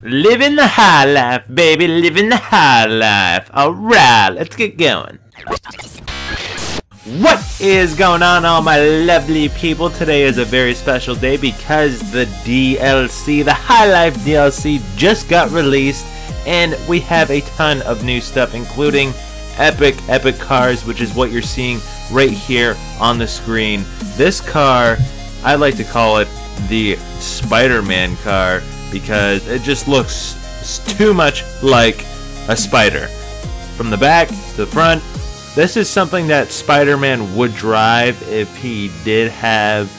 Living the high life, baby, living the high life. Alright, let's get going. What is going on, all my lovely people? Today is a very special day because the DLC, the High Life DLC, just got released, and we have a ton of new stuff, including epic cars, which is what you're seeing right here on the screen. This car, I like to call it the Spider-Man car, because it just looks too much like a spider. From the back to the front, this is something that Spider-Man would drive if he did have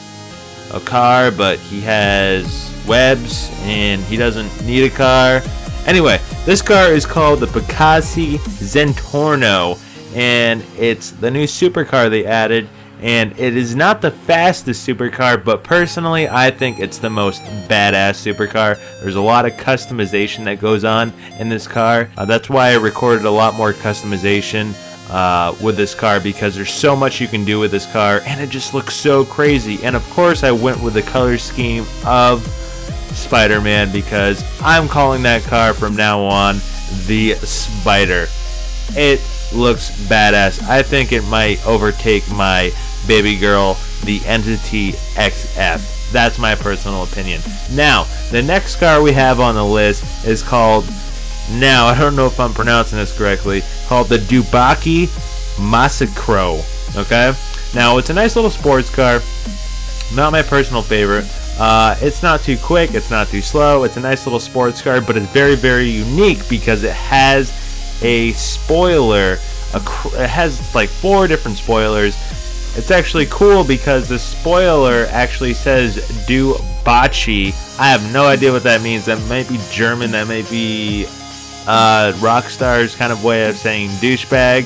a car, but he has webs and he doesn't need a car. Anyway, this car is called the Picasso Zentorno, and it's the new supercar they added. And it is not the fastest supercar, but personally I think it's the most badass supercar. There's a lot of customization that goes on in this car. That's why I recorded a lot more customization with this car, because there's so much you can do with this car, and it just looks so crazy. And of course I went with the color scheme of Spider-Man, because I'm calling that car from now on the Spider. It looks badass. I think it might overtake my baby girl, the Entity XF. That's my personal opinion. Now, the next car we have on the list is called, now I don't know if I'm pronouncing this correctly, called the Dubaki Masacro. Okay? Now, it's a nice little sports car. Not my personal favorite. It's not too quick, it's not too slow. It's a nice little sports car, but it's very, very unique because it has a spoiler. It has like 4 different spoilers. It's actually cool because the spoiler actually says Dubachi. I have no idea what that means. That might be German. That might be Rockstar's kind of way of saying douchebag.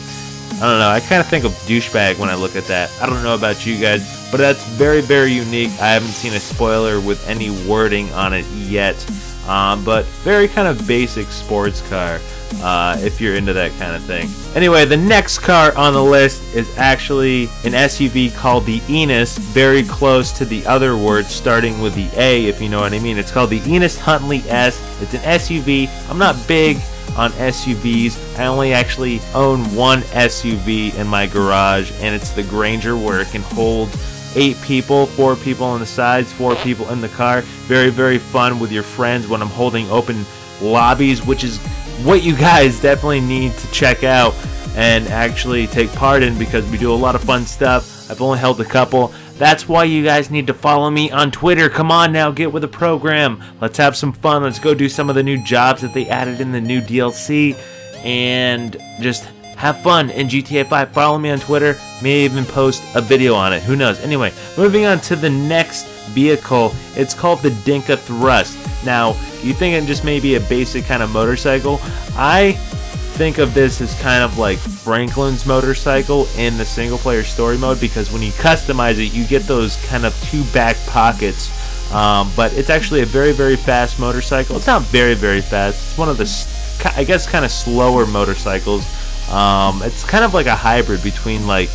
I don't know. I kind of think of douchebag when I look at that. I don't know about you guys, but that's very, very unique. I haven't seen a spoiler with any wording on it yet. But very kind of basic sports car, if you're into that kind of thing. Anyway, the next car on the list is actually an SUV called the Enos, very close to the other word starting with the A, if you know what I mean. It's called the Enos Huntley S. It's an SUV. I'm not big on SUVs. I only actually own one SUV in my garage, and it's the Granger, where it can hold 8 people, 4 people on the sides, 4 people in the car. Very, very fun with your friends when I'm holding open lobbies, which is what you guys definitely need to check out and actually take part in, because we do a lot of fun stuff. I've only held a couple. That's why you guys need to follow me on Twitter. Come on now, get with the program. Let's have some fun. Let's go do some of the new jobs that they added in the new DLC and just have fun in GTA 5. Follow me on Twitter. May even post a video on it. Who knows? Anyway, moving on to the next vehicle. It's called the Dinka Thrust. Now, you think it just may be a basic kind of motorcycle? I think of this as kind of like Franklin's motorcycle in the single player story mode, because when you customize it, you get those kind of 2 back pockets. But it's actually a very, very fast motorcycle. It's not very, very fast. It's one of the, I guess, kind of slower motorcycles. It's kind of like a hybrid between like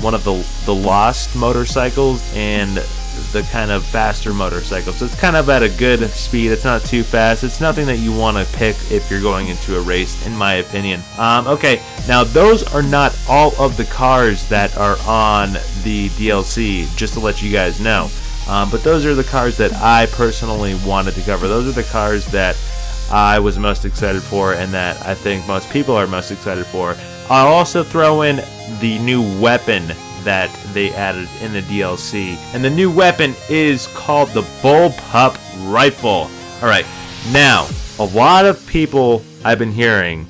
one of the Lost motorcycles and the kind of faster motorcycles. So it's kind of at a good speed. It's not too fast. It's nothing that you want to pick if you're going into a race, in my opinion. Okay, now those are not all of the cars that are on the DLC, just to let you guys know. But those are the cars that I personally wanted to cover. Those are the cars that I was most excited for, and that I think most people are most excited for. I'll also throw in the new weapon that they added in the DLC, and the new weapon is called the Bullpup Rifle. Alright, now, a lot of people I've been hearing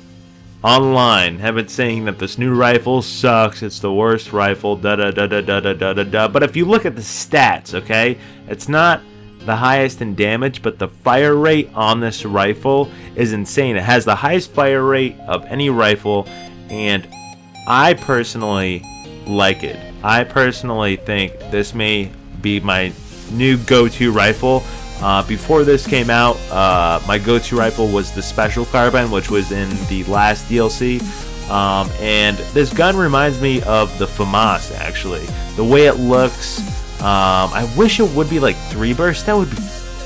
online have been saying that this new rifle sucks, it's the worst rifle, da da da da da da da da da. But if you look at the stats, okay, it's not the highest in damage, but the fire rate on this rifle is insane. It has the highest fire rate of any rifle, and I personally like it. I personally think this may be my new go-to rifle. Before this came out, my go-to rifle was the Special Carbine, which was in the last DLC. And this gun reminds me of the FAMAS, actually. The way it looks, I wish it would be like 3 burst. That would be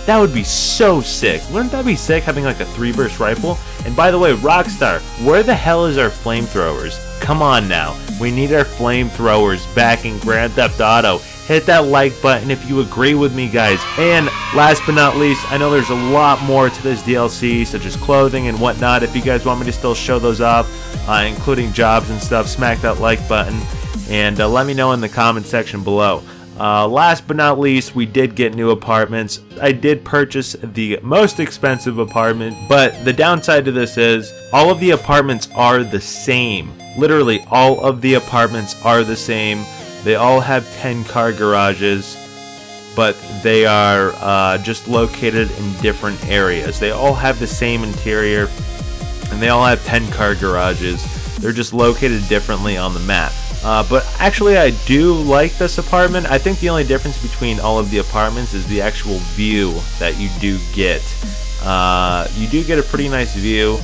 That would be so sick. Wouldn't that be sick, having like a 3-burst rifle? And by the way, Rockstar, where the hell is our flamethrowers? Come on now. We need our flamethrowers back in Grand Theft Auto. Hit that like button if you agree with me, guys. And last but not least, I know there's a lot more to this DLC, such as clothing and whatnot. If you guys want me to still show those off, including jobs and stuff, smack that like button and let me know in the comment section below. Last but not least, we did get new apartments. I did purchase the most expensive apartment, but the downside to this is all of the apartments are the same. Literally, all of the apartments are the same. They all have 10-car garages, but they are just located in different areas. They all have the same interior, and they all have 10-car garages. They're just located differently on the map. But actually, I do like this apartment. I think the only difference between all of the apartments is the actual view that you do get. You do get a pretty nice view,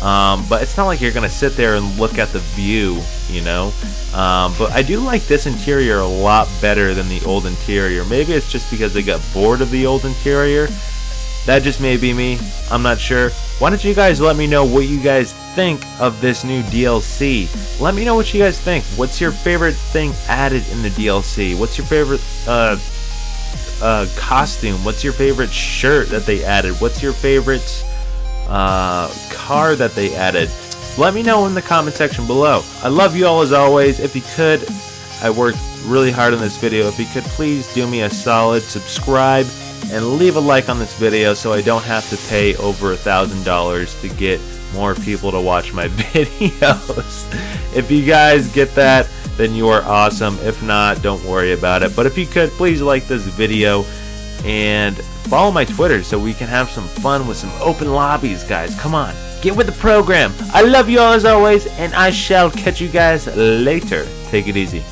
but it's not like you're gonna sit there and look at the view, you know. But I do like this interior a lot better than the old interior. Maybe it's just because I got bored of the old interior. That just may be me. I'm not sure. Why don't you guys let me know what you guys think of this new DLC? Let me know what you guys think. What's your favorite thing added in the DLC? What's your favorite costume? What's your favorite shirt that they added? What's your favorite car that they added? Let me know in the comment section below. I love you all as always. If you could, I worked really hard on this video. If you could please do me a solid, subscribe and leave a like on this video so I don't have to pay over $1,000 to get more people to watch my videos. If you guys get that, then you are awesome. If not, don't worry about it. But if you could, please like this video and follow my Twitter so we can have some fun with some open lobbies, guys. Come on, get with the program. I love you all as always, and I shall catch you guys later. Take it easy.